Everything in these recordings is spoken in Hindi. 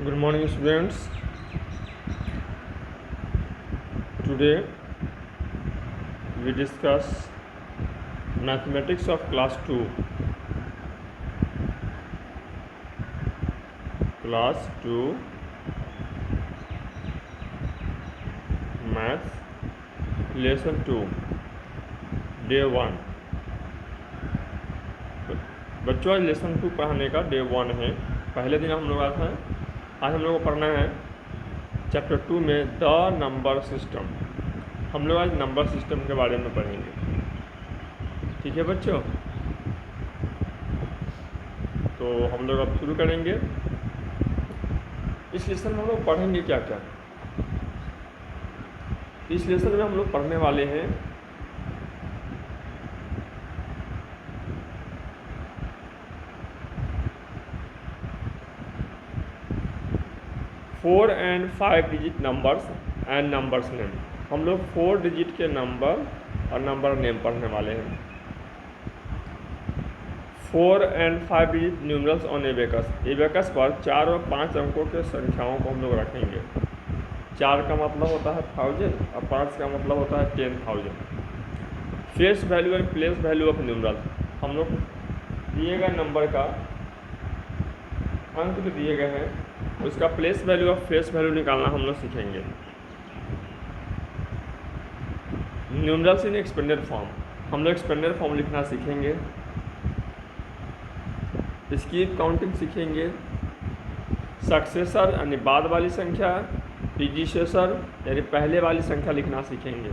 Good morning, students. Today we discuss mathematics of class 2. Class 2 math lesson 2 day 1. बच्चों आज लेसन 2 पढ़ाने का डे 1 है। पहले दिन हम लोग आता है। आज हम लोग को पढ़ना है चैप्टर 2 में द नंबर सिस्टम। हम लोग आज नंबर सिस्टम के बारे में पढ़ेंगे। ठीक है बच्चों, तो हम लोग अब शुरू करेंगे। इस लेसन में हम लोग पढ़ेंगे क्या क्या। इस लेसन में हम लोग पढ़ने वाले हैं four and 5 digit numbers and numbers name. हम लोग 4 डिजिट के नंबर और नंबर नेम पढ़ने वाले हैं। 4 and 5 digit numerals on abacus. Abacus पर 4 और 5 अंकों के संख्याओं को हम लोग रखेंगे। 4 का मतलब होता है 1000 और 5 का मतलब होता है 10,000। Face value and place value of numeral. हम लोग दिए गए नंबर का अंक जो दिए गए हैं उसका प्लेस वैल्यू और फेस वैल्यू निकालना हम लोग सीखेंगे। न्यूमरल्स इन एक्सपेंडेड फॉर्म। हम लोग एक्सपेंडेड फॉर्म लिखना सीखेंगे। इसकी काउंटिंग सीखेंगे। सक्सेसर यानी बाद वाली संख्या, प्रीडिसेसर यानी पहले वाली संख्या लिखना सीखेंगे।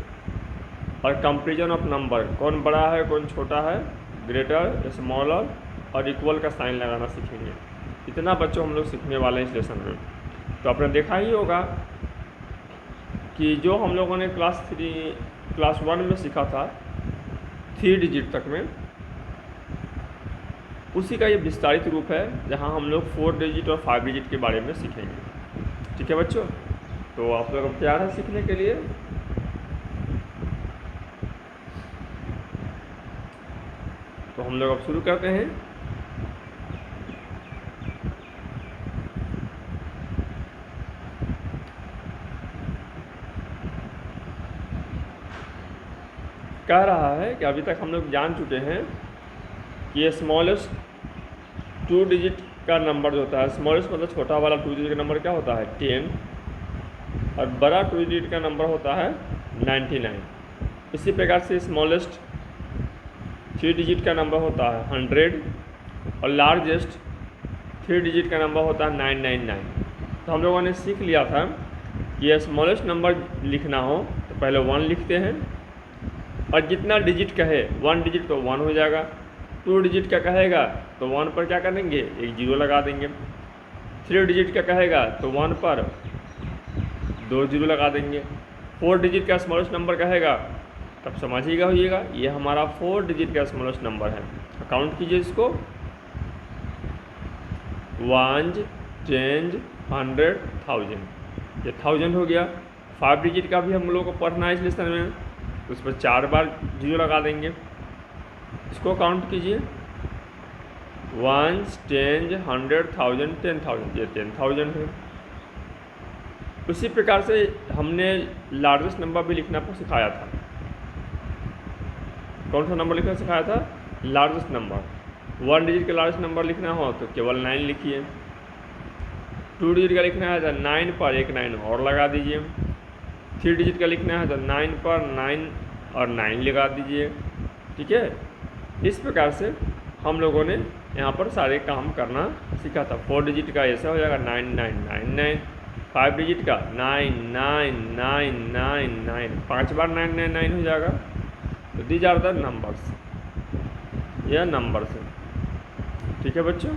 और कंपैरिजन ऑफ नंबर, कौन बड़ा है कौन छोटा है, ग्रेटर स्मॉलर और इक्वल का साइन लगाना सीखेंगे। इतना बच्चों हम लोग सीखने वाले हैं इस लेसन में। तो आपने देखा ही होगा कि जो हम लोगों ने क्लास 1 में सीखा था 3 डिजिट तक में, उसी का ये विस्तारित रूप है जहां हम लोग 4 डिजिट और 5 डिजिट के बारे में सीखेंगे। ठीक है बच्चों, तो आप लोग अब तैयार हैं सीखने के लिए। तो हम लोग अब शुरू करते हैं। कह रहा है कि अभी तक हम लोग जान चुके हैं कि ये स्मॉलेस्ट 2 डिजिट का नंबर जो होता है, स्मॉलेस्ट मतलब छोटा वाला 2 डिजिट का नंबर क्या होता है 10, और बड़ा 2 डिजिट का नंबर होता है 99। इसी प्रकार से स्मॉलेस्ट 3 डिजिट का नंबर होता है 100 और लार्जेस्ट 3 डिजिट का नंबर होता है 999। तो हम लोगों ने सीख लिया था कि ये स्मॉलेस्ट नंबर लिखना हो तो पहले 1 लिखते हैं, और जितना डिजिट कहे 1 डिजिट तो 1 हो जाएगा, 2 डिजिट का कहेगा तो 1 पर क्या करेंगे एक 0 लगा देंगे, 3 डिजिट का कहेगा तो 1 पर 2 0 लगा देंगे, 4 डिजिट का स्मॉलेस्ट नंबर कहेगा तब समझिएगा होइएगा ये हमारा 4 डिजिट का स्मॉलेस्ट नंबर है। काउंट कीजिए इसको 1, 10, 100, 1000। ये 1000 हो गया। 5 डिजिट का भी हम लोगों को पढ़ना है इस लेसन में, उस पर 4 बार 0 लगा देंगे। इसको काउंट कीजिए 1, 10, 100, 1000, 10,000। ये 10,000 है। उसी प्रकार से हमने लार्जेस्ट नंबर भी लिखना पर सिखाया था। कौन सा नंबर लिखना सिखाया था? Largest number. 1 डिजिट का लार्जेस्ट नंबर लिखना हो तो केवल 9 लिखिए। 2 डिजिट का लिखना है तो 9 पर एक 9 और लगा दीजिए। 3 डिजिट का लिखना है तो 9 पर 9 और 9 लगा दीजिए। ठीक है, इस प्रकार से हम लोगों ने यहाँ पर सारे काम करना सीखा था। 4 डिजिट का ऐसा हो जाएगा 9999, 5 डिजिट का 99999, 5 बार 999 हो जाएगा। तो दीज आर द नंबर्स, यह नंबर्स है। ठीक है बच्चों,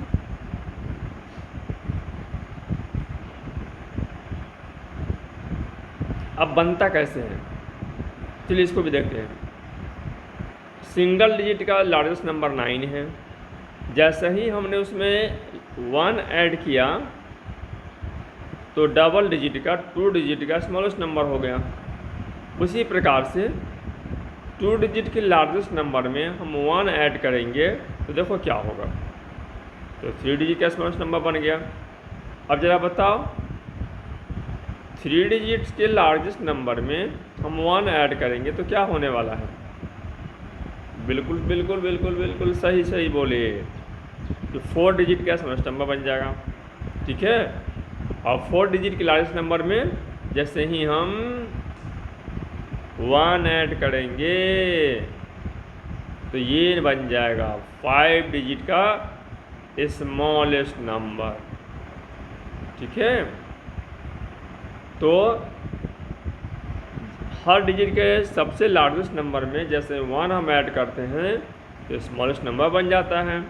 अब बनता कैसे है चलिए इसको भी देखते हैं। सिंगल डिजिट का लार्जेस्ट नंबर 9 है। जैसे ही हमने उसमें 1 ऐड किया तो डबल डिजिट का 2 डिजिट का स्मॉलेस्ट नंबर हो गया। उसी प्रकार से 2 डिजिट के लार्जेस्ट नंबर में हम 1 ऐड करेंगे तो देखो क्या होगा। तो 3 डिजिट का स्मॉलेस्ट नंबर बन गया। अब जरा बताओ, 3 डिजिट्स के लार्जेस्ट नंबर में हम 1 ऐड करेंगे तो क्या होने वाला है? बिल्कुल बिल्कुल बिल्कुल बिल्कुल सही सही बोले, तो 4 डिजिट का स्मॉलेस्ट नंबर बन जाएगा। ठीक है, और 4 डिजिट के लार्जेस्ट नंबर में जैसे ही हम 1 ऐड करेंगे तो ये बन जाएगा 5 डिजिट का स्मॉलेस्ट नंबर। ठीक है, तो हर डिजिट के सबसे लार्जेस्ट नंबर में जैसे 1 हम ऐड करते हैं तो स्मॉलेस्ट नंबर बन जाता है।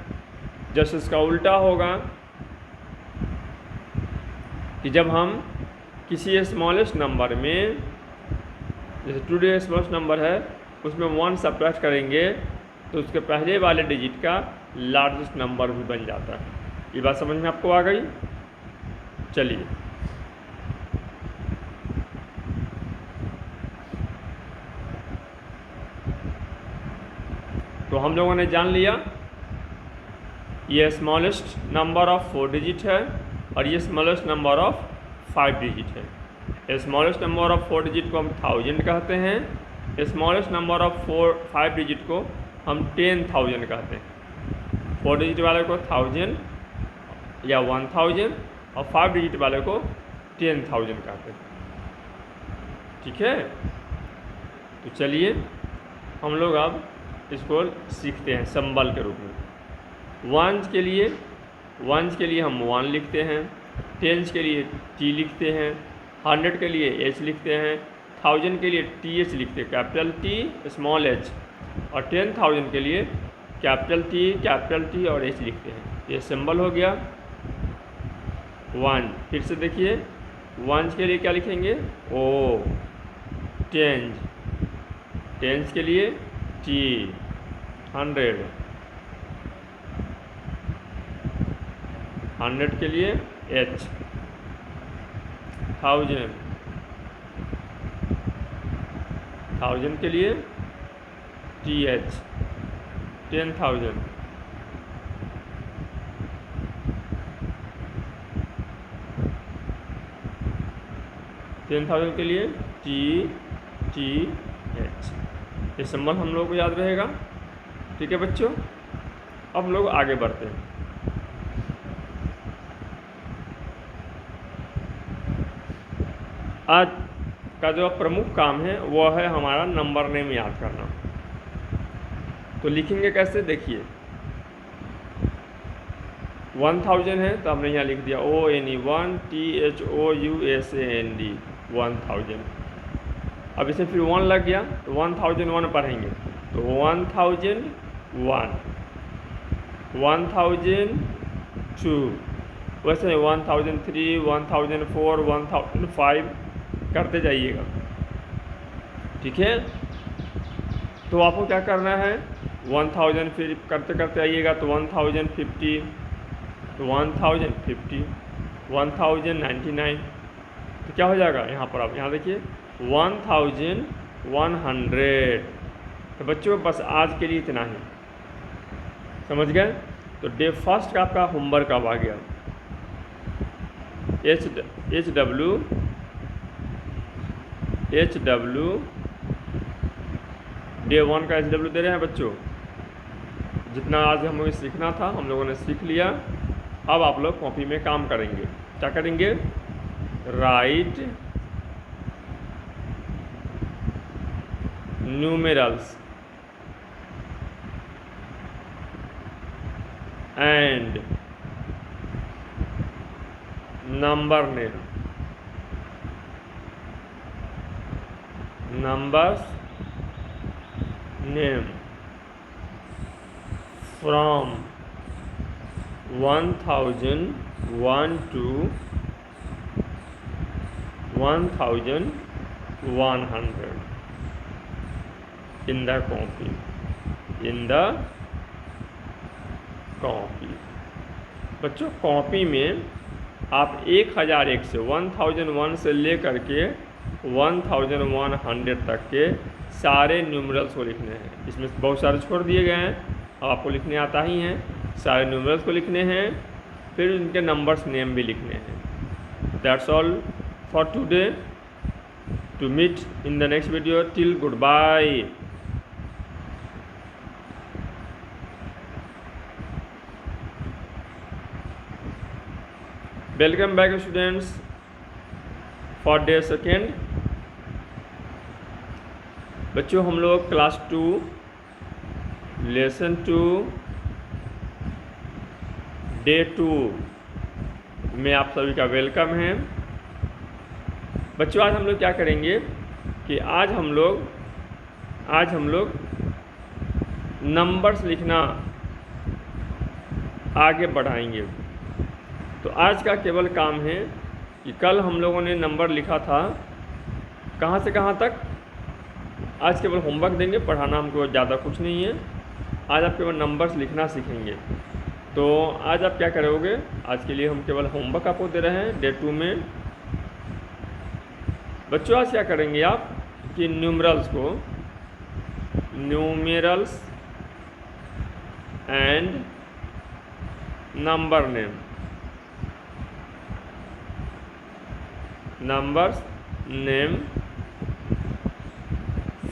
जैसे इसका उल्टा होगा कि जब हम किसी स्मॉलेस्ट नंबर में, जैसे 2 डिजिट स्मॉलेस्ट नंबर है, उसमें 1 सब्ट्रैक्ट करेंगे तो उसके पहले वाले डिजिट का लार्जेस्ट नंबर भी बन जाता है। ये बात समझ में आपको आ गई? चलिए, तो हम लोगों ने जान लिया ये स्मॉलेस्ट नंबर ऑफ 4 डिजिट है और ये स्मॉलेस्ट नंबर ऑफ 5 डिजिट है। स्मॉलेस्ट नंबर ऑफ 4 डिजिट को हम 1000 कहते हैं, स्मॉलेस्ट नंबर ऑफ 5 डिजिट को हम 10,000 कहते हैं। 4 डिजिट वाले को 1000 या 1000 और 5 डिजिट वाले को 10,000 कहते हैं। ठीक है, तो चलिए हम लोग अब इसको सीखते हैं सिंबल के रूप में। वंस के लिए हम 1 लिखते हैं, टेंस के लिए T लिखते हैं, 100 के लिए H लिखते हैं, 1000 के लिए TH लिखते हैं, कैपिटल T स्मॉल h, और 10,000 के लिए कैपिटल T और H लिखते हैं। ये सिंबल हो गया 1। फिर से देखिए, वंस के लिए क्या लिखेंगे? O। टेंस के लिए T, 100 के लिए H, 1000 के लिए TH, 10,000, 10,000 के लिए TH। ये सिंबल हम लोग को याद रहेगा। ठीक है बच्चों, अब हम लोग आगे बढ़ते हैं। आज का जो प्रमुख काम है वो है हमारा नंबर नेम याद करना। तो लिखेंगे कैसे? देखिए, 1000 है तो हमने यहाँ लिख दिया ONE, 1THOUSAND, 1000। अब इसमें फिर 1 लग गया तो 1001 पढ़ेंगे, तो 1001, 1002, वैसे 1003, 1004, 1005 करते जाइएगा। ठीक है, तो आपको क्या करना है? 1000 फिर करते करते आइएगा तो 1050, तो 1050, 1099, तो क्या हो जाएगा यहाँ पर? आप यहाँ देखिए 1100। तो बच्चों बस आज के लिए इतना ही, समझ गए? तो डे फर्स्ट का आपका होमवर्क अब आ गया। HW डे 1 का HW दे रहे हैं बच्चों। जितना आज हम लोग सीखना था हम लोगों ने सीख लिया। अब आप लोग कॉपी में काम करेंगे। क्या करेंगे? Right numerals and number name, numbers name from 1001 to 1100 in the copy, बच्चों कॉपी में आप 1001 से 1001 से लेकर के 1100 तक के सारे न्यूमरल्स को लिखने हैं। इसमें बहुत सारे छोड़ दिए गए हैं, अब आपको लिखने आता ही हैं। सारे न्यूमरल्स को लिखने हैं, फिर उनके नंबर्स नेम भी लिखने हैं। That's all for today. To meet in the next video. Till goodbye. Welcome back students for day second. बच्चों हम लोग क्लास 2 लेसन 2 डे 2 में आप सभी का वेलकम है। बच्चों आज हम लोग क्या करेंगे कि आज हम लोग नंबर्स लिखना आगे बढ़ाएंगे। तो आज का केवल काम है कि कल हम लोगों ने नंबर लिखा था कहाँ से कहाँ तक। आज केवल होमवर्क देंगे, पढ़ाना हमको ज़्यादा कुछ नहीं है। आज आप केवल नंबर्स लिखना सीखेंगे। तो आज आप क्या करोगे, आज के लिए हम केवल होमवर्क आपको दे रहे हैं डे 2 में। बच्चों आज क्या करेंगे आप कि numerals and number name, numbers name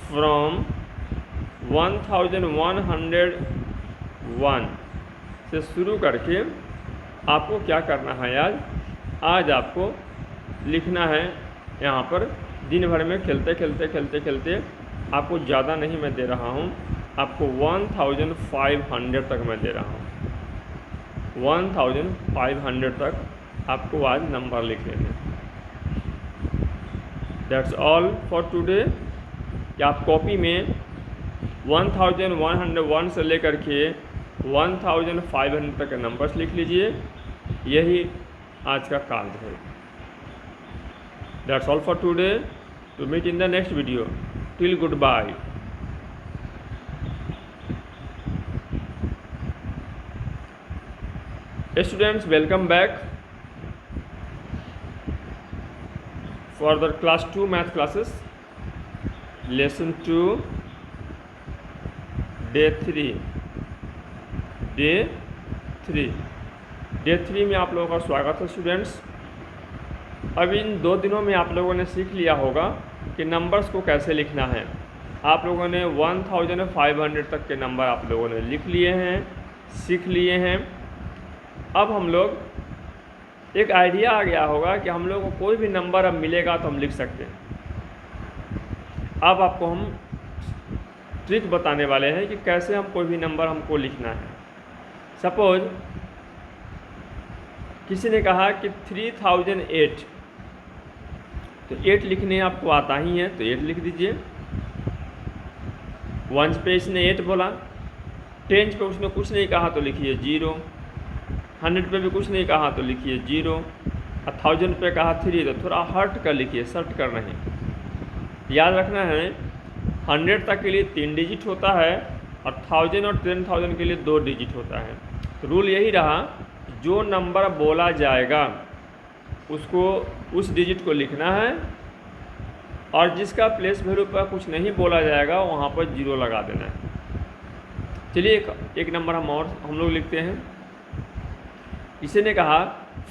from 1101 से शुरू करके आपको क्या करना है। आज आपको लिखना है यहाँ पर। दिन भर में खेलते खेलते आपको ज़्यादा नहीं मैं दे रहा हूँ, आपको 1500 तक मैं दे रहा हूँ। 1500 तक आपको आज नंबर लिखने हैं। That's all for today. कि आप कॉपी में 1101 से लेकर के 1500 तक के नंबर्स लिख लीजिए। यही आज का कार्य है। That's all for today. To meet in the next video. Till good bye. Students welcome back for the class 2 math classes lesson 2 day 3 में आप लोगों का स्वागत है स्टूडेंट्स। अब इन 2 दिनों में आप लोगों ने सीख लिया होगा कि नंबर्स को कैसे लिखना है। आप लोगों ने 1500 तक के नंबर आप लोगों ने लिख लिए हैं, सीख लिए हैं। अब हम लोग एक आइडिया आ गया होगा कि हम लोग को कोई भी नंबर अब मिलेगा तो हम लिख सकते हैं। अब आपको हम ट्रिक बताने वाले हैं कि कैसे हम कोई भी नंबर हमको लिखना है। सपोज किसी ने कहा कि 3008, तो 8 लिखने आपको आता ही है तो 8 लिख दीजिए। 1 पे इसने 8 बोला, 10 पे उसने कुछ नहीं कहा तो लिखिए 0, 100 पे भी कुछ नहीं कहा तो लिखिए 0, 1000 पे कहा 3 तो थोड़ा हर्ट कर लिखिए, सर्ट कर नहीं। याद रखना है 100 तक के लिए 3 डिजिट होता है और 1000 और 10,000 के लिए 2 डिजिट होता है। तो रूल यही रहा, जो नंबर बोला जाएगा उसको उस डिजिट को लिखना है और जिसका प्लेस वैल्यू पर कुछ नहीं बोला जाएगा वहाँ पर 0 लगा देना है। चलिए एक नंबर हम लोग लिखते हैं। किसी ने कहा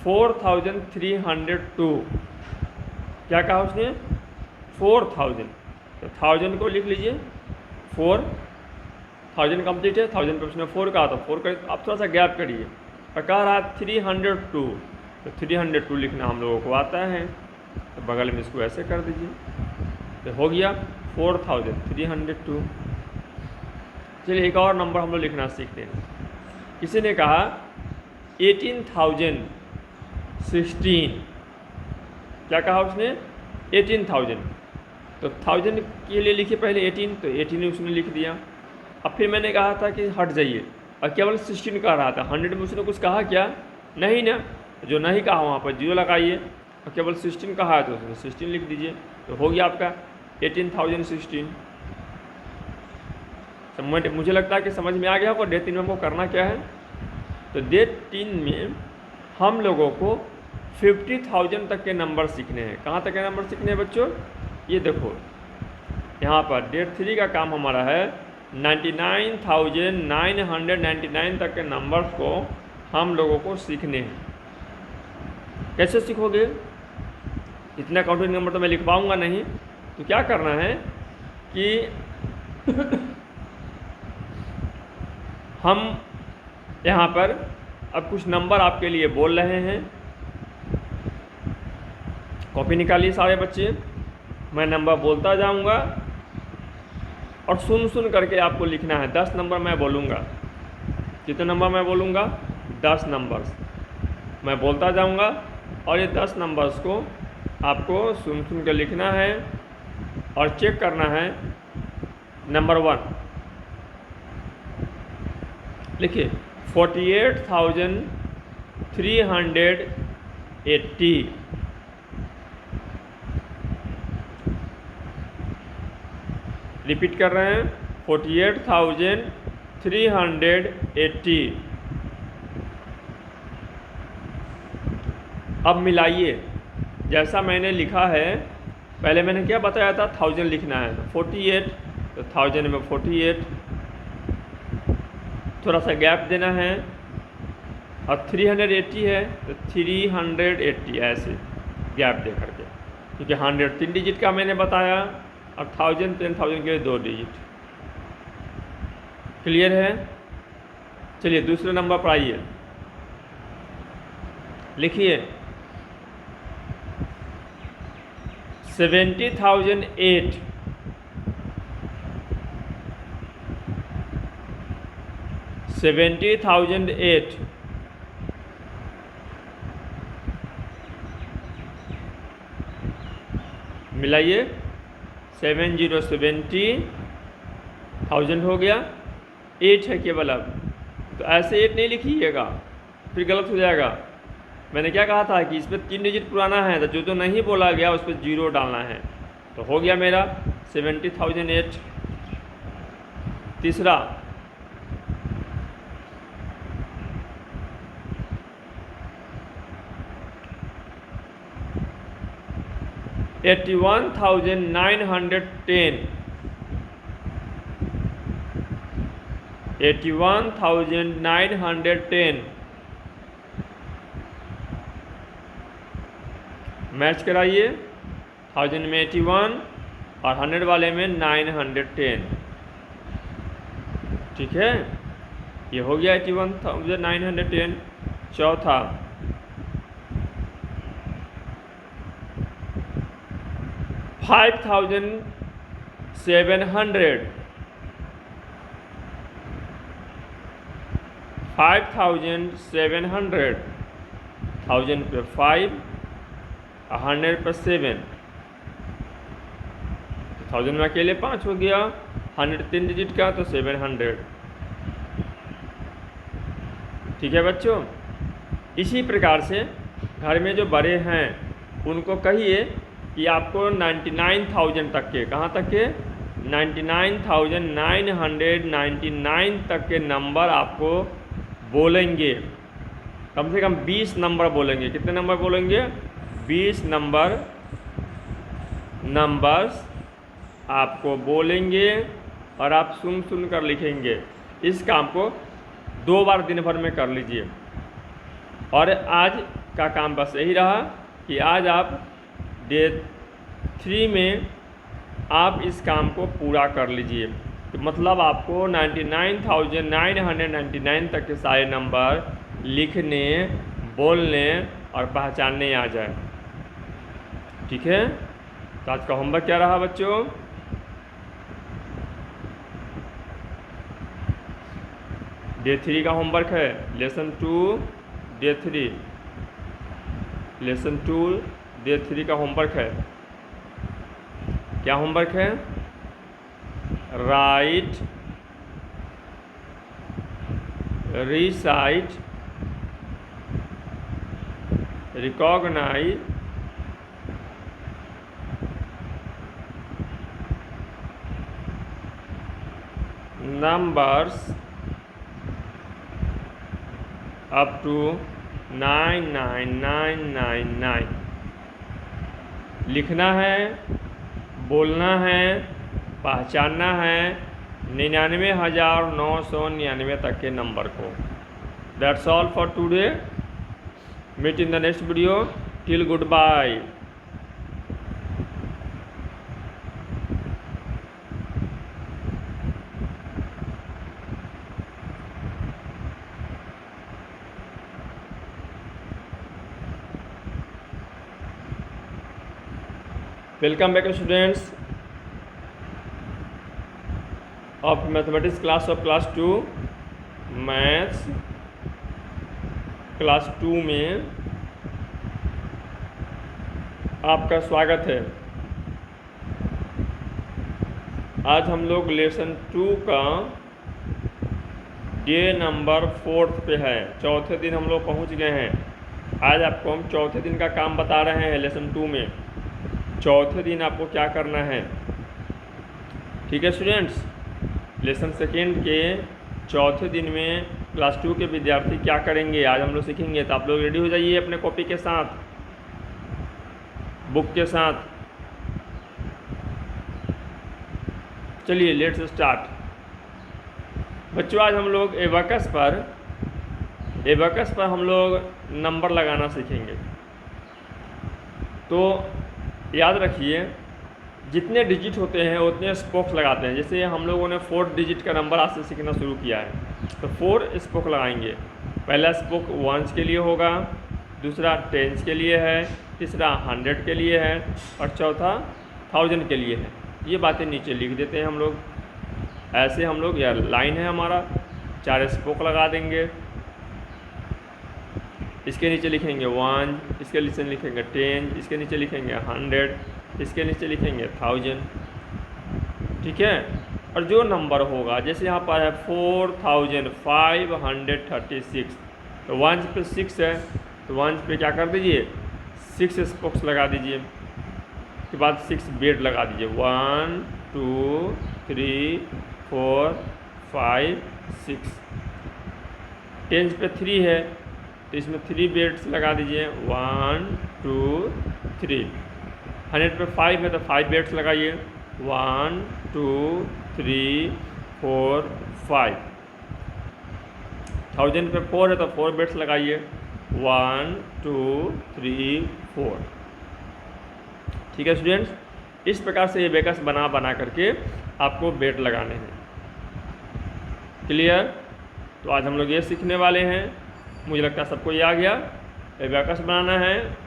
4302, क्या कहा उसने 4000, तो 1000 को लिख लीजिए। 4000 कंप्लीट है, 1000 पे उसने 4 कहा तो 4 कर, आप थोड़ा सा गैप करिए। और कह रहा 302, तो 302 लिखना हम लोगों को आता है तो बगल में इसको ऐसे कर दीजिए तो हो गया 4302। चलिए एक और नंबर हम लोग लिखना सीखते हैं। किसी ने कहा 18016, क्या कहा उसने 18000, तो 1000 के लिए लिखिए पहले 18, तो 18 उसने लिख दिया। अब फिर मैंने कहा था कि हट जाइए और केवल 16 कह रहा था। 100 में उसने कुछ कहा क्या, नहीं ना, जो नहीं कहा वहाँ पर 0 लगाइए और केवल 16 कहा है तो उसने 16 लिख दीजिए तो हो गया आपका 18016। मुझे लगता है कि समझ में आ गया होगा। डे 3 में हमको करना क्या है, तो डे 3 में हम लोगों को 50,000 तक के नंबर सीखने हैं। कहाँ तक के नंबर सीखने हैं बच्चों, ये देखो यहाँ पर डे 3 का काम हमारा है 99,999 तक के नंबर्स को हम लोगों को सीखने हैं। कैसे सीखोगे, इतना काउंटिंग नंबर तो मैं लिख पाऊँगा नहीं। तो क्या करना है कि हम यहाँ पर अब कुछ नंबर आपके लिए बोल रहे हैं। कॉपी निकालिए सारे बच्चे, मैं नंबर बोलता जाऊँगा और सुन सुन करके आपको लिखना है। 10 नंबर मैं बोलूँगा। कितने नंबर मैं बोलूँगा? 10 नंबर्स मैं बोलता जाऊँगा और ये 10 नंबर्स को आपको सुन सुन कर लिखना है और चेक करना है। नंबर 1 लिखिए 48,380। रिपीट कर रहे हैं 48,380। अब मिलाइए जैसा मैंने लिखा है। पहले मैंने क्या बताया था? 1000 लिखना है, तो 48 तो 1000 में 48, थोड़ा सा गैप देना है। और 380 है तो 380 ऐसे गैप दे करके, क्योंकि 100 3 डिजिट का मैंने बताया और 1000 10,000 के लिए 2 डिजिट। क्लियर है? चलिए दूसरे नंबर पर आइए। लिखिए 70,008। 70,008 मिलाइए। 70,000 हो गया। 8 है केवल। अब तो ऐसे 8 नहीं लिखिएगा, फिर गलत हो जाएगा। मैंने क्या कहा था कि इस पर 3 डिजिट पुराना है, तो जो नहीं बोला गया उस पर 0 डालना है। तो हो गया मेरा 70,008। तीसरा 81,910। 81,910 मैच कराइए। 1000 में 81 और 100 वाले में 910। ठीक है, ये हो गया 81,910। चौथा 5,700। 5,700 1000 पे 5 100 पे 7। 1000 में अकेले 5 हो गया। 100 3 डिजिट का तो 700। ठीक है बच्चों, इसी प्रकार से घर में जो बड़े हैं उनको कहिए कि आपको 99,000 तक के, कहाँ तक के? 99,999 तक के नंबर आपको बोलेंगे। कम से कम 20 नंबर बोलेंगे। कितने नंबर बोलेंगे? 20 नंबर्स आपको बोलेंगे और आप सुन सुन कर लिखेंगे। इस काम को 2 बार दिन भर में कर लीजिए। और आज का काम बस यही रहा कि आज आप डे 3 में आप इस काम को पूरा कर लीजिए। तो मतलब आपको 99,999 तक के सारे नंबर लिखने, बोलने और पहचानने आ जाए। ठीक है, तो आज का होमवर्क क्या रहा बच्चों? डे 3 का होमवर्क है। Lesson 2 day 3। लेसन 2 डे 3 का होमवर्क है। क्या होमवर्क है? Write, recite, recognize, numbers up to 99999 लिखना है, बोलना है, पहचानना है 99,999 तक के नंबर को। That's all for today. Meet in the next video. Till good bye. Welcome back students of mathematics class of class 2 maths class 2 में आपका स्वागत है। आज हम लोग लेसन 2 का डे नंबर 4 पे है। चौथे दिन हम लोग पहुंच गए हैं। आज आपको हम चौथे दिन का काम बता रहे हैं। लेसन 2 में चौथे दिन आपको क्या करना है, ठीक है स्टूडेंट्स। लेसन सेकेंड के चौथे दिन में क्लास 2 के विद्यार्थी क्या करेंगे आज हम लोग सीखेंगे। तो आप लोग रेडी हो जाइए अपने कॉपी के साथ, बुक के साथ। चलिए लेट्स स्टार्ट। बच्चों आज हम लोग एबेकस पर हम लोग नंबर लगाना सीखेंगे। तो याद रखिए, जितने डिजिट होते हैं उतने स्पोक्स लगाते हैं। जैसे हम लोगों ने 4 डिजिट का नंबर आज से सीखना शुरू किया है, तो 4 स्पोक लगाएंगे। पहला स्पोक 1s के लिए होगा, दूसरा 10s के लिए है, तीसरा 100 के लिए है और चौथा 1000 के लिए है। ये बातें नीचे लिख देते हैं हम लोग। ऐसे हम लोग, यह लाइन है हमारा, 4 स्पोक लगा देंगे। इसके नीचे लिखेंगे 1, इसके नीचे लिखेंगे 10, इसके नीचे लिखेंगे 100, इसके नीचे लिखेंगे 1000, ठीक है। और जो नंबर होगा, जैसे यहाँ पर है 4536, तो 1 पे 6 है, तो 1 पे क्या कर दीजिए 6 स्पोक्स लगा दीजिए। उसके बाद 6 बेड लगा दीजिए, 1 2 3 4 5 6। 10 पे 3 है, तो इसमें 3 बेड्स लगा दीजिए, 1 2 3। 100 पे 5 है, तो 5 बेड्स लगाइए, 1 2 3 4 5। 1000 पे 4 है, तो 4 बेड्स लगाइए, 1 2 3 4। ठीक है स्टूडेंट्स, इस प्रकार से एबेकस बना करके आपको बेड लगाने हैं। क्लियर? तो आज हम लोग ये सीखने वाले हैं। मुझे लगता है सबको ये आ गया। एबेकस बनाना है,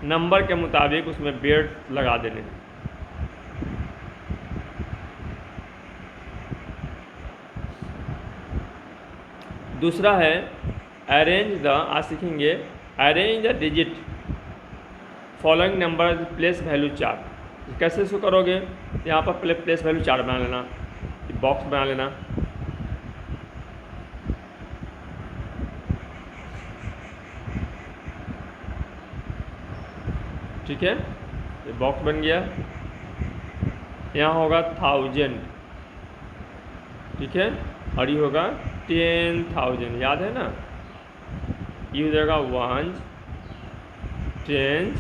नंबर के मुताबिक उसमें बेड लगा देने हैं। दूसरा है अरेंज द, आज सीखेंगे arrange the digit following number place value chart. कैसे इसको करोगे, यहाँ पर पहले प्लेस वैल्यू चार्ट बना लेना, बॉक्स बना लेना। ठीक है, ये बॉक्स बन गया। यहाँ होगा 1000, ठीक है, और ये होगा 10,000, याद है ना। ये हो जाएगा 1 10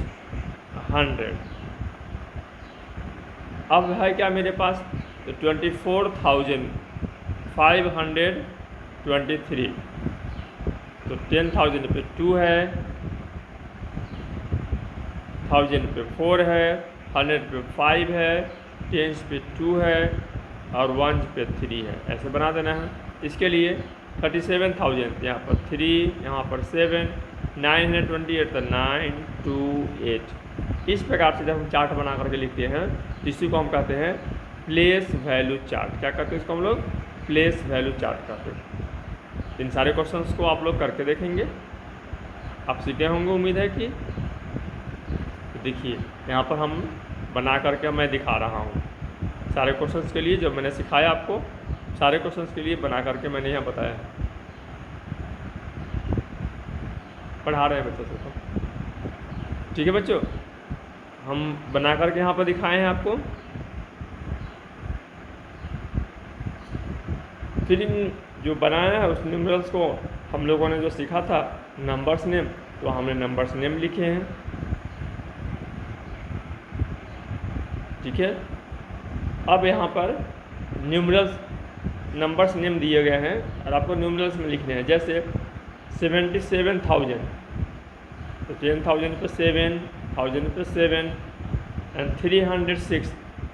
100। अब है क्या मेरे पास, तो 24,523। तो 10,000 पे 2 है, 1000 पे 4 है, 100 पे 5 है, 10 पे 2 है और 1 पे 3 है। ऐसे बना देना है। इसके लिए 37,000, यहाँ पर 3, यहाँ पर 7, 928, तो 928। इस प्रकार से जब हम चार्ट बना करके लिखते हैं, इसी को हम कहते हैं प्लेस वैल्यू चार्ट। क्या कहते हैं इसको हम लोग? प्लेस वैल्यू चार्ट कहते हैं। इन सारे क्वेश्चंस को आप लोग करके देखेंगे, आप सीखे होंगे, उम्मीद है कि। देखिए यहाँ पर हम बना करके मैं दिखा रहा हूँ सारे क्वेश्चंस के लिए। जो मैंने सिखाया आपको, सारे क्वेश्चंस के लिए बना करके मैंने यहाँ बताया है। पढ़ा रहे हैं बच्चों से तो, ठीक है बच्चों। हम बना करके यहाँ पर दिखाए हैं आपको। फिर इन जो बनाया है उस न्यूमरल्स को हम लोगों ने जो सीखा था नंबर्स नेम, तो हमने नंबर्स नेम लिखे हैं, ठीक है। अब यहाँ पर न्यूमरल्स नंबर्स नेम दिए गए हैं और आपको न्यूमरल्स में लिखने हैं। जैसे 77,000, तो 10,000 पे 7, 1000 पे 7 एंड 306,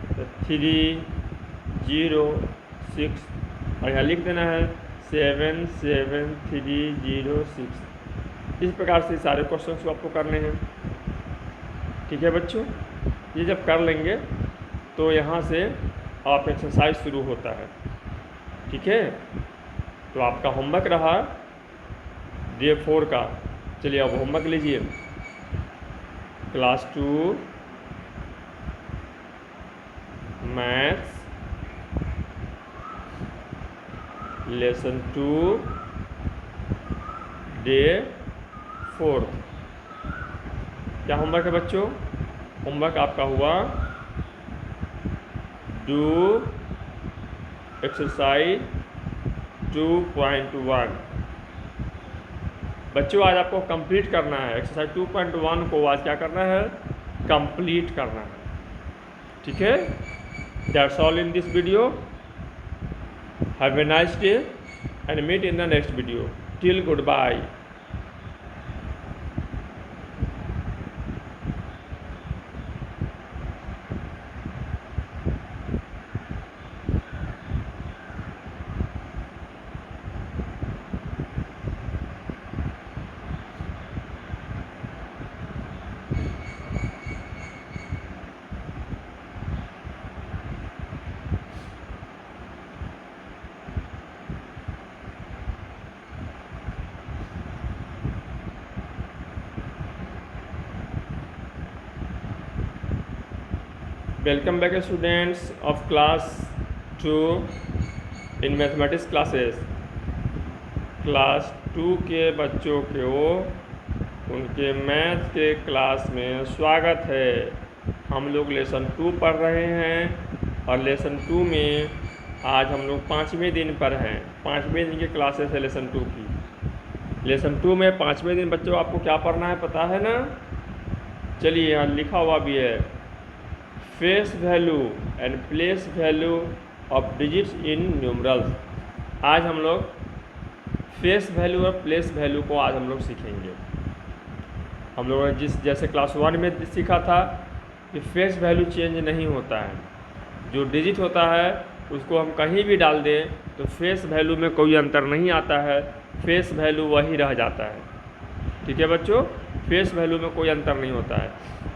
तो 306 और यहाँ लिख देना है 77306। इस प्रकार से सारे क्वेश्चंस को आपको करने हैं, ठीक है बच्चों। ये जब कर लेंगे तो यहाँ से आप एक्सरसाइज शुरू होता है। ठीक है, तो आपका होमवर्क रहा डे 4 का। चलिए अब होमवर्क लीजिए। Class 2 maths lesson 2 day 4। क्या होमवर्क है बच्चों? होमवर्क आपका हुआ डू एक्सरसाइज 2.1। बच्चों आज आपको कंप्लीट करना है एक्सरसाइज 2.1 को। आज क्या करना है? कंप्लीट करना है। ठीक है, that's all in this video. Have a nice day and meet in the next video. Till good bye. Welcome back students of class 2 in mathematics classes. Class 2 के बच्चों को उनके मैथ के क्लास में स्वागत है। हम लोग लेसन 2 पढ़ रहे हैं और लेसन 2 में आज हम लोग 5वें दिन पर हैं। 5वें दिन की क्लासेस है लेसन 2 की। लेसन 2 में 5वें दिन बच्चों आपको क्या पढ़ना है पता है ना? चलिए यहाँ लिखा हुआ भी है, face value and place value of digits in numerals. आज हम लोग फेस वैल्यू और प्लेस वैल्यू को आज हम लोग सीखेंगे। हम लोगों ने जैसे क्लास 1 में सीखा था कि फेस वैल्यू चेंज नहीं होता है। जो डिजिट होता है उसको हम कहीं भी डाल दें तो फेस वैल्यू में कोई अंतर नहीं आता है, फेस वैल्यू वही रह जाता है। ठीक है बच्चों, फेस वैल्यू में कोई अंतर नहीं होता है।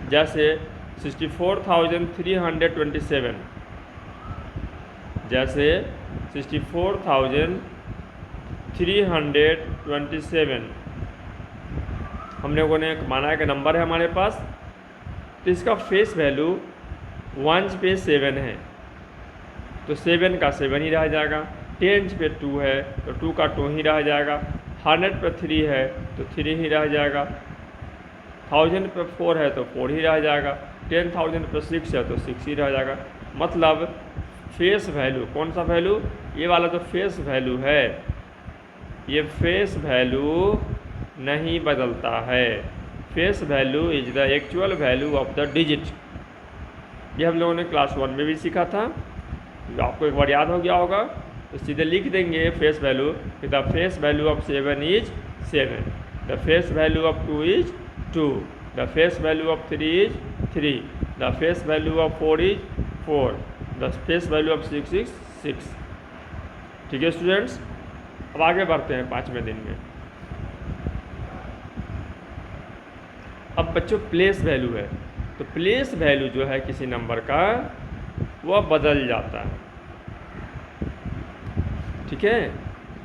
जैसे 64,327, जैसे 64,327 हम लोगों ने माना कि नंबर है हमारे पास, तो इसका फेस वैल्यू 1 पे 7 है तो 7 का 7 ही रह जाएगा। 10 पे 2 है तो 2 का 2 ही रह जाएगा। 100 पे 3 है तो 3 ही रह जाएगा। 1000 पे 4 है तो 4 ही रह जाएगा। 10,000 पे 6 है तो 6 ही रह जाएगा। मतलब फेस वैल्यू, कौन सा वैल्यू? ये वाला जो फेस वैल्यू है, ये फेस वैल्यू नहीं बदलता है। Face value is the actual value of the digit. ये हम लोगों ने क्लास 1 में भी सीखा था, आपको एक बार याद हो गया होगा। तो सीधे लिख देंगे फेस वैल्यू कि the face value of 7 is 7, the face value of 2 is 2, the face value of 3 is 3, the face value of 4 is 4, the face value of 6 is 6। ठीक है स्टूडेंट्स, अब आगे बढ़ते हैं 5वें दिन में। अब बच्चों प्लेस वैल्यू है, तो प्लेस वैल्यू जो है किसी नंबर का वह बदल जाता है। ठीक है,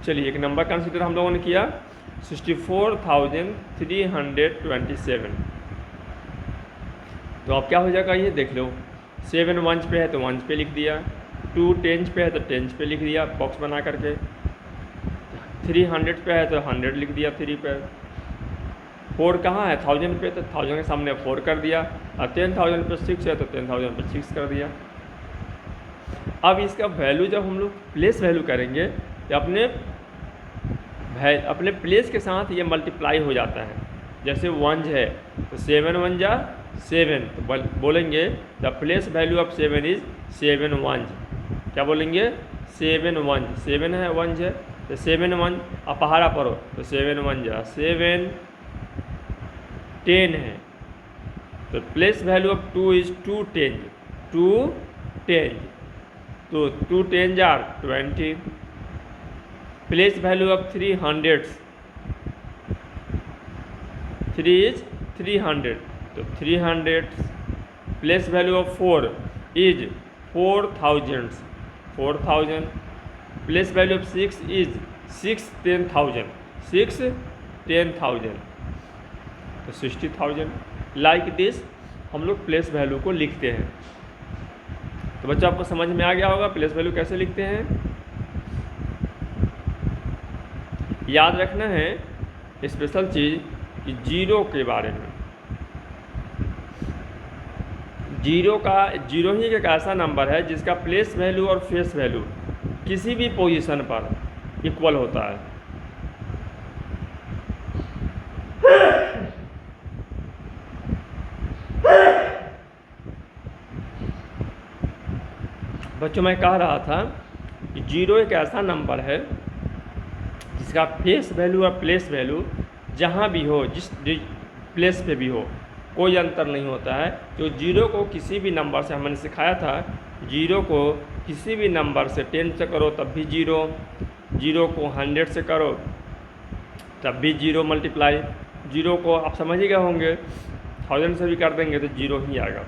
चलिए एक नंबर कंसीडर हम लोगों ने किया 64,327। तो अब क्या हो जाएगा ये देख लो। 7 1 पे है तो 1 पे लिख दिया, 2 10 पे है तो 10 पे लिख दिया बॉक्स बना करके, 300 पे है तो 100 लिख दिया 3 पे। 4 कहाँ है? 1000 पे, तो 1000 के सामने 4 कर दिया। और 10,000 पे 6 है तो 10,000 पे 6 कर दिया। अब इसका वैल्यू जब हम लोग प्लेस वैल्यू करेंगे तो अपने प्लेस के साथ ये मल्टीप्लाई हो जाता है। जैसे 1 है तो 7 1 जा 7, तो बोलेंगे the place value of 7 is 7 1। क्या बोलेंगे? 7 1, 7 है 1 है तो 7 1। अब पहाड़ा पढ़ो तो 7 1 जा 7, 10 है तो प्लेस वैल्यू ऑफ 2 इज 2 10, 2 10, तो 2 10 jar 20। Place value of 300, 3 is 300, तो 300। Place value of 4 is 4000, 4000। Place value of 6 is 6 10,000, 6 10,000, तो 60,000। लाइक दिस हम लोग प्लेस वैल्यू को लिखते हैं। तो बच्चों आपको समझ में आ गया होगा प्लेस वैल्यू कैसे लिखते हैं। याद रखना है स्पेशल चीज़ कि जीरो के बारे में। जीरो ही एक ऐसा नंबर है जिसका प्लेस वैल्यू और फेस वैल्यू किसी भी पोजीशन पर इक्वल होता है। बच्चों मैं कह रहा था कि जीरो एक ऐसा नंबर है जिसका फेस वैल्यू और प्लेस वैल्यू जहाँ भी हो, जिस प्लेस पे भी हो, कोई अंतर नहीं होता है। जो जीरो को किसी भी नंबर से, हमने सिखाया था, जीरो को किसी भी नंबर से 10 से करो तब भी जीरो, जीरो को 100 से करो तब भी जीरो मल्टीप्लाई, जीरो को आप समझ ही गए होंगे 1000 से भी कर देंगे तो जीरो ही आएगा।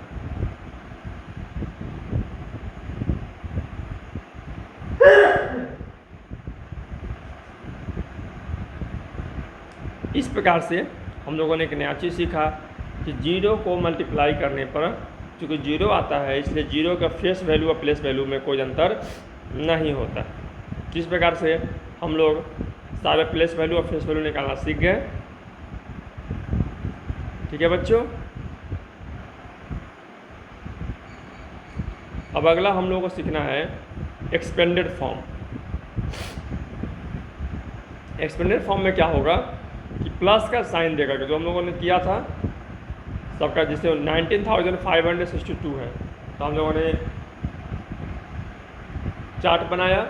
इस प्रकार से हम लोगों ने एक नया चीज़ सीखा कि जीरो को मल्टीप्लाई करने पर चूँकि जीरो आता है इसलिए जीरो का फेस वैल्यू और प्लेस वैल्यू में कोई अंतर नहीं होता। किस प्रकार से हम लोग सारे प्लेस वैल्यू और फेस वैल्यू निकालना सीख गए। ठीक है बच्चों। अब अगला हम लोगों को सीखना है एक्सपेंडेड फॉर्म। एक्सपेंडेड फॉर्म में क्या होगा कि प्लस का साइन देकर के जो हम लोगों ने किया था सबका, जिससे 19,562 है, तो हम लोगों ने चार्ट बनाया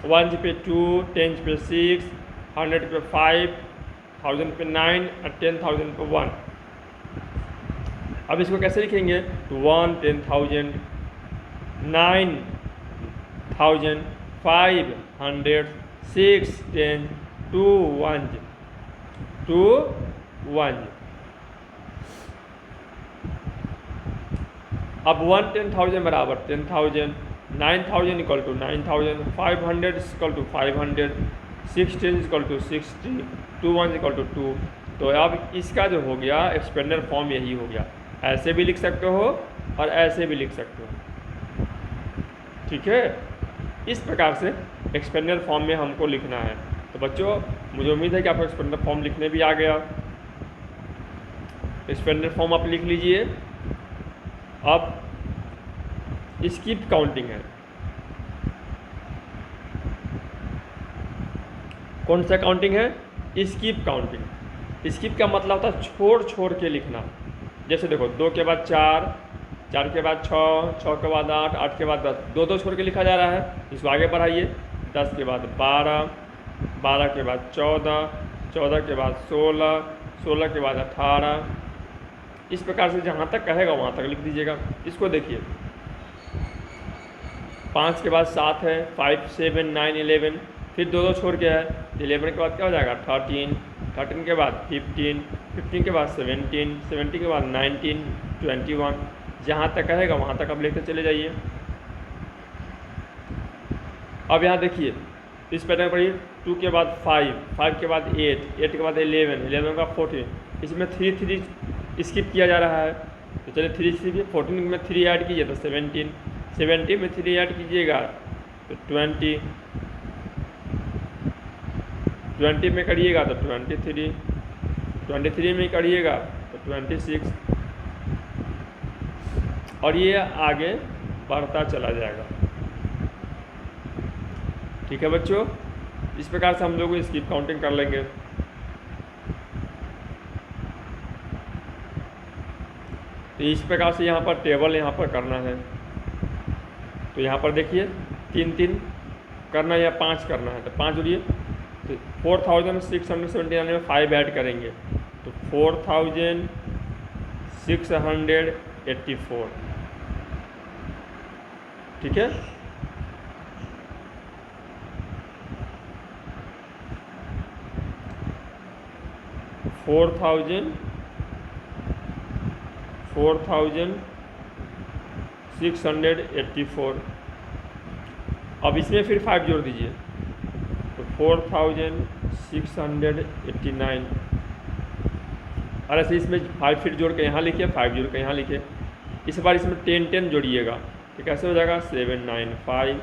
1 पे 2, 10 पे 6, 100 पे 5, 1000 पे 9 और 10,000 पे 1। अब इसको कैसे लिखेंगे तो 1 10,000, 9,000, 500, 6 10, 2 1, 2 1। अब 1 10,000 बराबर 10,000, 9,000 equal to 9,000, 500 equal to 500, 16 equal to 60, 2 1 equal to 2। तो अब इसका जो हो गया एक्सपेंडेड फॉर्म यही हो गया। ऐसे भी लिख सकते हो और ऐसे भी लिख सकते हो। ठीक है, इस प्रकार से एक्सपेंडेड फॉर्म में हमको लिखना है। तो बच्चों मुझे उम्मीद है कि आपको एक्सपेंडेड फॉर्म लिखने भी आ गया। एक्सपेंडेड फॉर्म आप लिख लीजिए। अब स्किप काउंटिंग है। कौन सा काउंटिंग है? Skip counting. स्किप का मतलब होता है छोड़ छोड़ के लिखना। जैसे देखो 2 के बाद 4, 4 के बाद 6, 6 के बाद 8, 8 के बाद 10, 2 छोड़ के लिखा जा रहा है। इसको आगे बढ़ाइए 10 के बाद 12, 12 के बाद 14, 14 के बाद 16, 16 के बाद 18। इस प्रकार से जहाँ तक कहेगा वहाँ तक लिख दीजिएगा। इसको देखिए 5 के बाद 7 है, 5 7 9 11, फिर 2 छोड़ के है, 11 के बाद क्या हो जाएगा 13, 13 के बाद 15, 15 के बाद 17, 17 के बाद 19, 21। जहाँ तक कहेगा वहाँ तक आप लिखते चले जाइए। अब यहाँ देखिए इस पैटर्न पर 2 के बाद 5, 5 के बाद 8, 8 के बाद 11, 11 का 14। इसमें 3 3 स्किप किया जा रहा है। तो चलिए 3 स्किप, 14 में 3 ऐड कीजिए तो 17, 17 में 3 ऐड कीजिएगा तो 20, 20 में करिएगा तो 23, 23 में करिएगा तो 26, और ये आगे बढ़ता चला जाएगा। ठीक है बच्चों, इस प्रकार से हम लोग स्किप काउंटिंग कर लेंगे। तो इस प्रकार से यहाँ पर टेबल यहाँ पर करना है। तो यहाँ पर देखिए 3 3 करना है या 5 करना है, तो 5 जोड़िए तो 4679 में 5 ऐड करेंगे तो 4684। ठीक है, फोर थाउजेंड 684। अब इसमें फिर 5 जोड़ दीजिए तो 4689। और ऐसे इसमें 5 फिर जोड़ के यहाँ लिखिए, 5 जोड़ के यहाँ लिखिए। इस बार इसमें 10 जोड़िएगा तो कैसे हो जाएगा 795।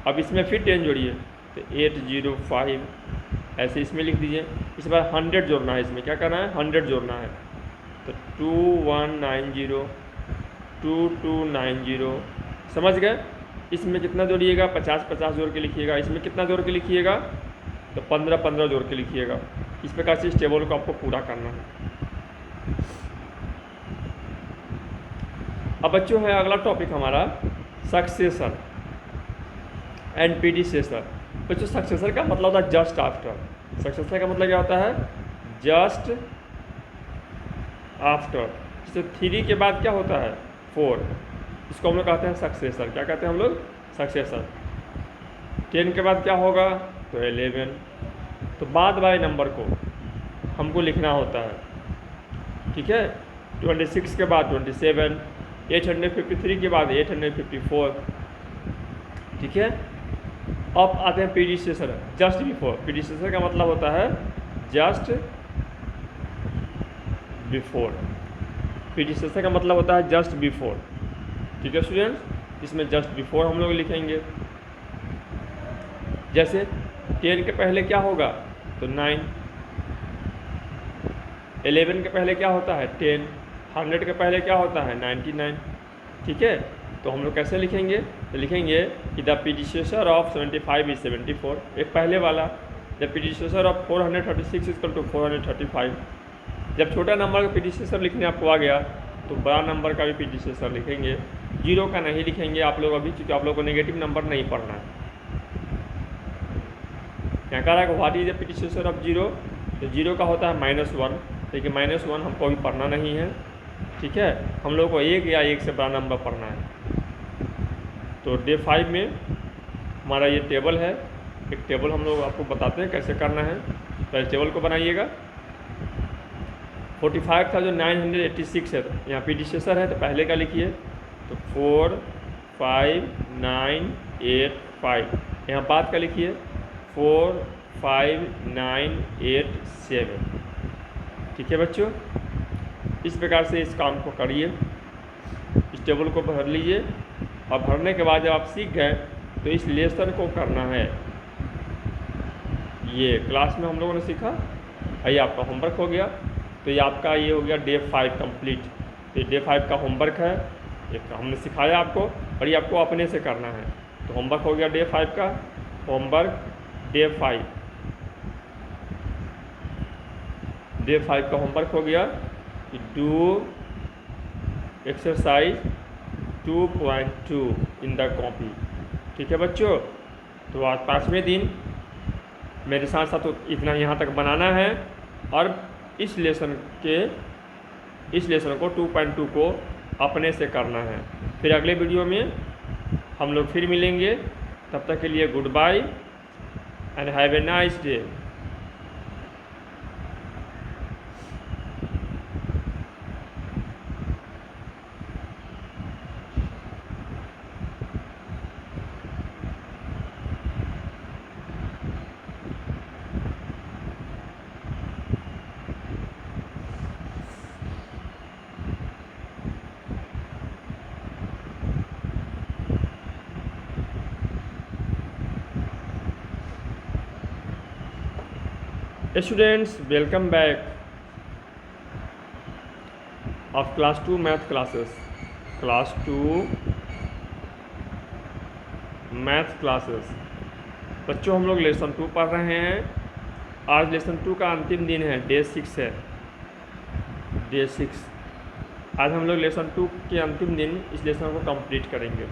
अब इसमें फिर 10 जोड़िए तो 805। ऐसे इसमें लिख दीजिए। इस बार 100 जोड़ना है, इसमें क्या करना है 100 जोड़ना है तो 2190 2290। समझ गए। इसमें कितना जोड़िएगा 50 जोड़ के लिखिएगा। इसमें कितना जोड़ के लिखिएगा तो 15 जोड़ के लिखिएगा। इस प्रकार से इस टेबल को आपको पूरा करना है। अब बच्चों है अगला टॉपिक हमारा सक्सेसर एंड प्रीडिसेसर। बच्चों सक्सेसर का मतलब होता है जस्ट आफ्टर। सक्सेसर का मतलब क्या होता है जस्ट आफ्टर। जैसे 3 के बाद क्या होता है 4, इसको हम लोग कहते हैं सक्सेसर। क्या कहते हैं हम लोग सक्सेसर। 10 के बाद क्या होगा तो 11। तो बाद वाले नंबर को हमको लिखना होता है, ठीक है। 26 के बाद 27, 853 के बाद 854, ठीक है। अब आते हैं प्रीडिसेसर जस्ट बिफोर। प्रीडिसेसर का मतलब होता है जस्ट बिफोर। प्रीडिसेसर का मतलब होता है जस्ट बिफोर, ठीक है स्टूडेंट्स। इसमें जस्ट बिफोर हम लोग लिखेंगे। जैसे 10 के पहले क्या होगा तो 9, 11 के पहले क्या होता है 10, 100 के पहले क्या होता है 99, ठीक है। तो हम लोग कैसे लिखेंगे तो लिखेंगे कि द प्रीडिसेसर ऑफ 75 इज 74, एक पहले वाला। The predecessor of 436 equal to 435। जब छोटा नंबर का प्रीडिसेसर लिखने आपको आ गया तो बड़ा नंबर का भी प्रीडिसेसर लिखेंगे। 0 का नहीं लिखेंगे आप लोग अभी, क्योंकि आप लोग को नेगेटिव नंबर नहीं पढ़ना है। यहाँ कह रहा है what is the predecessor of 0, तो 0 का होता है -1, लेकिन -1 हमको अभी पढ़ना नहीं है, ठीक है। हम लोग को 1 या 1 से बड़ा नंबर पढ़ना है। तो डे 5 में हमारा ये टेबल है। एक टेबल हम लोग आपको बताते हैं कैसे करना है। पहले टेबल को बनाइएगा। 45 था जो 986 है, तो यहाँ प्रीडिसेसर है तो पहले का लिखिए तो 45985। यहाँ बाद का लिखिए 45987, ठीक है बच्चों। इस प्रकार से इस काम को करिए। इस टेबल को भर लीजिए और भरने के बाद जब आप सीख गए तो इस लेसन को करना है। ये क्लास में हम लोगों ने सीखा, ये आपका होमवर्क हो गया। तो ये आपका ये हो गया डे 5 कंप्लीट। तो डे 5 का होमवर्क है, एक हमने सिखाया आपको और ये आपको अपने से करना है। तो होमवर्क हो गया डे 5 का। होमवर्क डे 5 का होमवर्क हो गया कि do exercise 2.2 in the copy, ठीक है बच्चों। तो आज 5वें दिन मेरे साथ साथ इतना यहाँ तक बनाना है और इस लेसन को 2.2 को अपने से करना है। फिर अगले वीडियो में हम लोग फिर मिलेंगे। तब तक के लिए good bye and have a nice day. Students, welcome back of class 2 math classes. Class 2 math classes। बच्चों हम लोग लेसन 2 पढ़ रहे हैं। आज लेसन 2 का अंतिम दिन है, डे 6 है, डे 6। आज हम लोग लेसन 2 के अंतिम दिन इस लेसन को कंप्लीट करेंगे,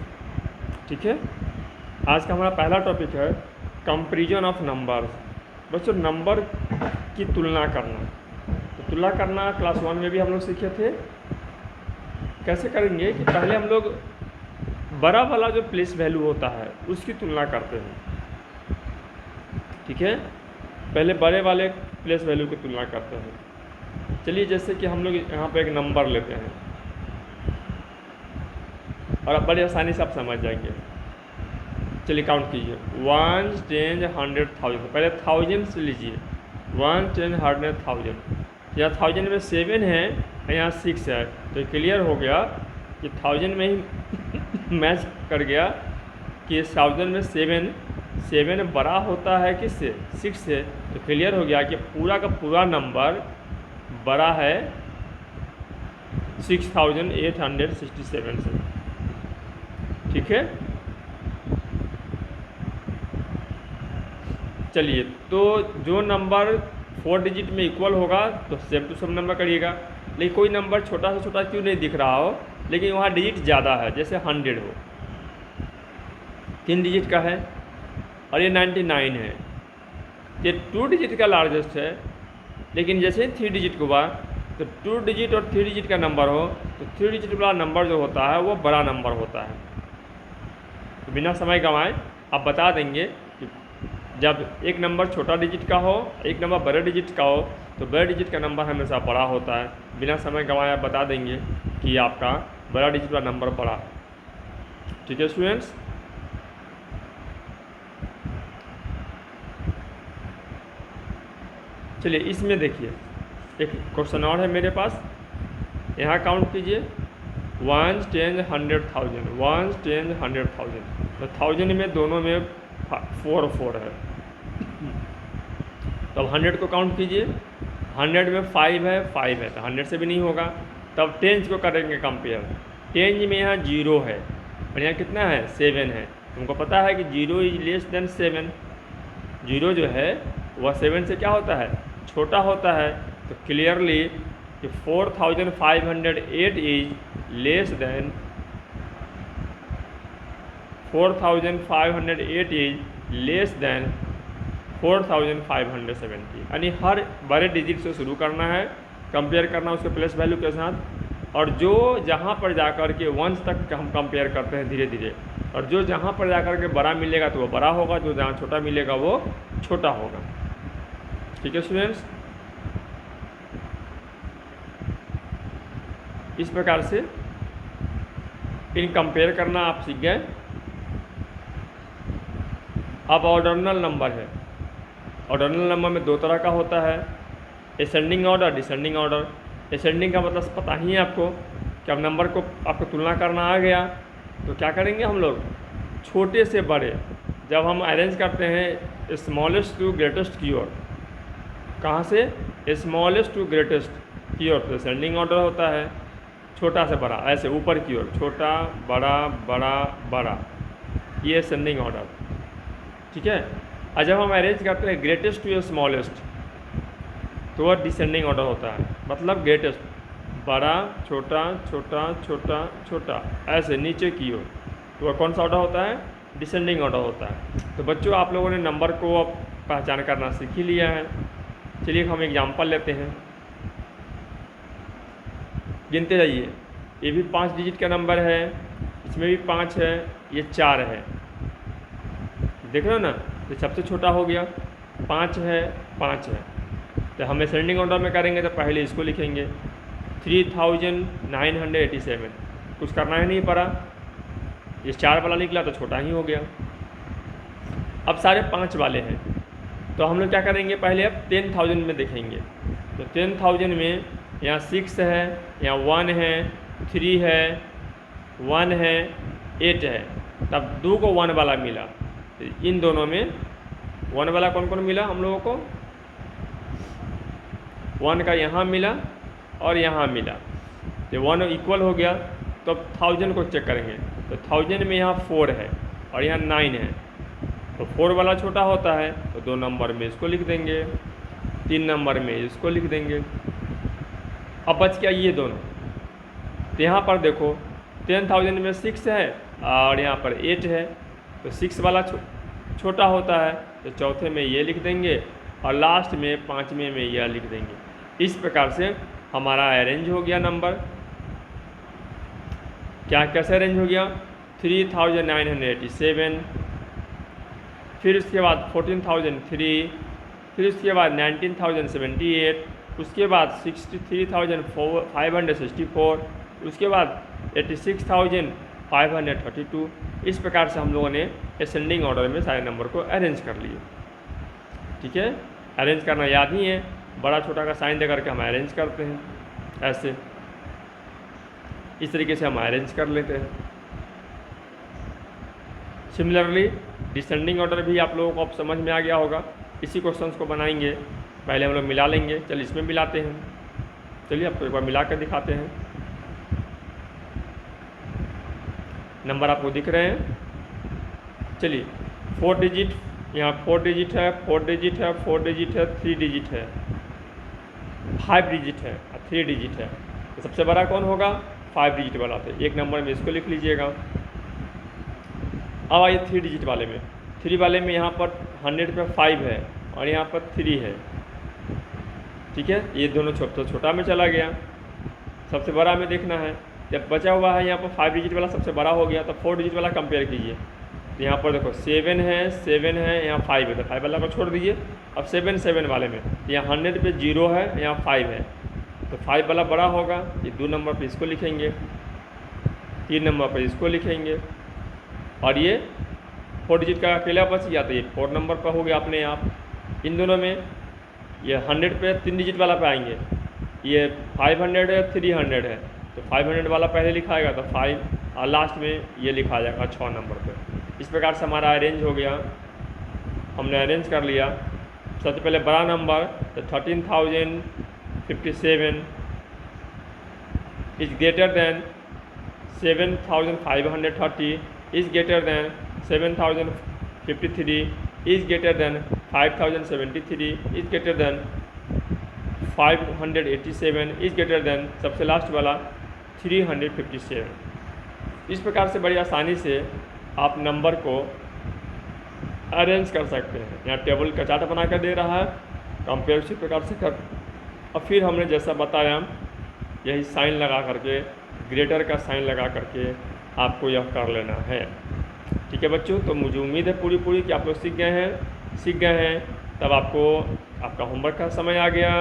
ठीक है। आज का हमारा पहला टॉपिक है कंपैरिजन ऑफ नंबर्स। बच्चों नंबर की तुलना करना। तो तुलना करना क्लास 1 में भी हम लोग सीखे थे। कैसे करेंगे कि पहले हम लोग बड़ा वाला जो प्लेस वैल्यू होता है उसकी तुलना करते हैं, ठीक है। पहले बड़े वाले प्लेस वैल्यू की तुलना करते हैं। चलिए जैसे कि हम लोग यहाँ पे एक नंबर लेते हैं, और अब बड़ी आसानी से आप समझ जाएंगे। चलिए काउंट कीजिए, 1 10 100 1000, पहले थाउजेंड से लीजिए, 1 10 100 1000, यहाँ 1000 में 7 है, यहाँ 6 है, तो क्लियर हो गया कि 1000 में ही मैच कर गया कि 1000 में 7 बड़ा होता है किससे, 6 से, तो क्लियर हो गया कि पूरा का पूरा नंबर बड़ा है 6867 से। ठीक है, चलिए तो जो नंबर 4 डिजिट में इक्वल होगा तो सेम टू सेम नंबर करिएगा। लेकिन कोई नंबर छोटा से छोटा क्यों नहीं दिख रहा हो, लेकिन वहाँ डिजिट ज़्यादा है, जैसे 100 हो, 3 डिजिट का है, और ये 99 है, ये 2 डिजिट का लार्जेस्ट है, लेकिन जैसे 3 डिजिट को हुआ तो 2 डिजिट और 3 डिजिट का नंबर हो तो 3 डिजिट वाला नंबर जो होता है वो बड़ा नंबर होता है। तो बिना समय गंवाए आप बता देंगे कि जब एक नंबर छोटा डिजिट का हो, एक नंबर बड़े डिजिट का हो, तो बड़े डिजिट का नंबर हमेशा बड़ा होता है। बिना समय गंवाए आप बता देंगे कि आपका बड़ा डिजिट वाला नंबर बड़ा है। ठीक है स्टूडेंट्स, चलिए इसमें देखिए एक क्वेश्चन और है मेरे पास, यहाँ काउंट कीजिए, 1 10 100,000, 1 10 100,000, तो 1000 में दोनों में 4 है, तो अब 100 को काउंट कीजिए, 100 में 5 है, तो 100 से भी नहीं होगा। तब 10 को करेंगे कंपेयर, 10 में यहाँ 0 है और यहाँ कितना है, 7 है। तुमको पता है कि 0 इज लेस देन 7, 0 जो है वह 7 से क्या होता है, छोटा होता है। तो क्लियरली कि 4508 is less than 4508 is less than 4570, यानी हर बड़े डिजिट से शुरू करना है, कंपेयर करना उसके प्लस वैल्यू के साथ, और जो जहाँ पर जाकर के 1 तक हम कंपेयर करते हैं धीरे धीरे, और जो जहाँ पर जाकर के बड़ा मिलेगा तो वो बड़ा होगा, जो जहाँ छोटा मिलेगा वो छोटा होगा। ठीक है स्टूडेंट्स, इस प्रकार से इन कंपेयर करना आप सीख गए। अब ऑर्डिनल नंबर है, ऑर्डिनल नंबर में 2 तरह का होता है, ascending order, descending order. Ascending का मतलब पता ही है आपको कि अब नंबर को आपको तुलना करना आ गया तो क्या करेंगे हम लोग, छोटे से बड़े, जब हम अरेंज करते हैं स्मॉलेस्ट टू ग्रेटेस्ट की ओर, कहाँ से, स्मॉलेस्ट टू ग्रेटेस्ट की ओर, तो असेंडिंग ऑर्डर होता है, छोटा से बड़ा, ऐसे ऊपर की ओर, छोटा बड़ा बड़ा बड़ा, ये असेंडिंग ऑर्डर। ठीक है, और जब हम अरेंज करते हैं ग्रेटेस्ट टू स्मॉलेस्ट तो वह डिसेंडिंग ऑर्डर होता है, मतलब ग्रेटेस्ट बड़ा छोटा छोटा छोटा छोटा ऐसे नीचे की ओर, तो वह कौन सा ऑर्डर होता है, डिसेंडिंग ऑर्डर होता है। तो बच्चों आप लोगों ने नंबर को अब पहचान करना सीख ही लिया है। चलिए हम एग्जाम्पल लेते हैं, गिनते जाइए, ये भी 5 डिजिट का नंबर है, इसमें भी 5 है, ये 4 है, देख रहे हो ना, तो सबसे छोटा हो गया, 5 है 5 है, तो हम असेंडिंग ऑर्डर में करेंगे तो पहले इसको लिखेंगे 3987, कुछ करना ही नहीं पड़ा, ये 4 वाला निकला तो छोटा ही हो गया। अब सारे 5 वाले हैं तो हम लोग क्या करेंगे, पहले अब 10,000 में देखेंगे, तो 10,000 में यहाँ 6 है, यहाँ 1 है, 3 है, 1 है, 8 है, तब 2 को 1 वाला मिला, तो इन दोनों में 1 वाला कौन कौन मिला हम लोगों को, 1 का यहाँ मिला और यहाँ मिला, तो 1 इक्वल हो गया। तो अब 1000 को चेक करेंगे, तो 1000 में यहाँ 4 है और यहाँ 9 है, तो 4 वाला छोटा होता है, तो 2 नंबर में इसको लिख देंगे, 3 नंबर में इसको लिख देंगे। अब बच गया ये दोनों, तो यहाँ पर देखो 10,000 में 6 है और यहाँ पर 8 है, तो 6 वाला छोटा होता है, तो चौथे में ये लिख देंगे और लास्ट में 5वें में यह लिख देंगे। इस प्रकार से हमारा अरेंज हो गया नंबर। क्या कैसे अरेंज हो गया, 3987, फिर उसके बाद 14,003, फिर उसके बाद 19,078, उसके बाद 63,564, उसके बाद 86,000 532। इस प्रकार से हम लोगों ने असेंडिंग ऑर्डर में सारे नंबर को अरेंज कर लिए। ठीक है, अरेंज करना याद ही है, बड़ा छोटा का साइन दे करके हम अरेंज करते हैं, ऐसे इस तरीके से हम अरेंज कर लेते हैं। सिमिलरली डिसेंडिंग ऑर्डर भी आप लोगों को अब समझ में आ गया होगा। इसी क्वेश्चंस को बनाएंगे, पहले हम लोग मिला लेंगे। चलिए इसमें मिलाते हैं, चलिए आपको एक बार मिला कर दिखाते हैं। नंबर आपको दिख रहे हैं। चलिए 4 डिजिट, यहाँ 4 डिजिट है, 4 डिजिट है, 4 डिजिट है, 3 डिजिट है, 5 डिजिट है और 3 डिजिट है। तो सबसे बड़ा कौन होगा? 5 डिजिट वाला। तो एक नंबर में इसको लिख लीजिएगा। अब आइए 3 डिजिट वाले में। 3 वाले में यहाँ पर 100 पे 5 है और यहाँ पर 3 है। ठीक है, ये दोनों छोटा में चला गया, सबसे बड़ा में देखना है। जब बचा हुआ है यहाँ पर 5 डिजिट वाला सबसे बड़ा हो गया, तो 4 डिजिट वाला कंपेयर कीजिए। तो यहाँ पर देखो 7 है, 7 है, यहाँ 5 है, तो 5 वाला को छोड़ दीजिए। अब 7 वाले में यहाँ 100 पे 0 है, यहाँ 5 है, तो 5 वाला बड़ा होगा। ये 2 नंबर पे इसको लिखेंगे, 3 नंबर पर इसको लिखेंगे, और ये 4 डिजिट का अकेला बच गया, तो ये 4 नंबर पर हो गया अपने आप। इन दोनों में ये 100 पे 3 डिजिट वाला पे आएंगे, ये 500 है, 300 है, तो 500 वाला पहले लिखाएगा तो 5, और लास्ट में ये लिखा जाएगा 6 नंबर पे। इस प्रकार से हमारा अरेंज हो गया, हमने अरेंज कर लिया। सबसे पहले बड़ा नंबर तो 13,057 is greater than 7,530 is greater than 7,053 is greater than 5,073 is greater than 587 is greater than सबसे लास्ट वाला 357। इस प्रकार से बड़ी आसानी से आप नंबर को अरेंज कर सकते हैं। यहाँ टेबल का चार्ट बना कर दे रहा है, कंपेयर उसी प्रकार से कर, और फिर हमने जैसा बताया यही साइन लगा करके, ग्रेटर का साइन लगा करके आपको यह कर लेना है। ठीक है बच्चों, तो मुझे उम्मीद है पूरी कि आप लोग सीख गए हैं। तब आपको आपका होमवर्क का समय आ गया।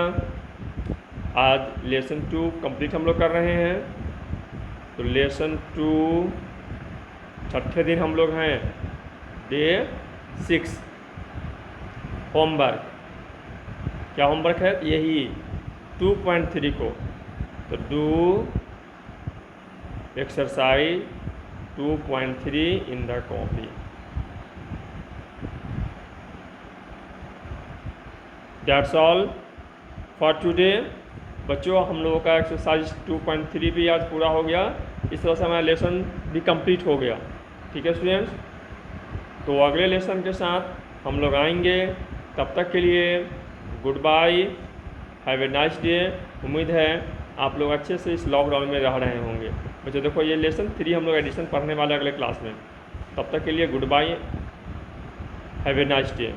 आज लेसन 2 कंप्लीट हम लोग कर रहे हैं। तो लेसन 2 छठे दिन हम लोग हैं, डे 6। होमवर्क क्या होमवर्क है? यही 2.3 को, तो do exercise 2.3 in the copy. That's all for today. बच्चों हम लोगों का एक्सरसाइज 2.3 भी आज पूरा हो गया। इस तरह से हमारा लेसन भी कंप्लीट हो गया। ठीक है स्टूडेंट्स, तो अगले लेसन के साथ हम लोग आएंगे। तब तक के लिए good bye, have a nice day. उम्मीद है आप लोग अच्छे से इस लॉकडाउन में रह रहे होंगे। बच्चों देखो ये लेसन 3 हम लोग एडिशन पढ़ने वाले अगले क्लास में। तब तक के लिए good bye, have a nice day.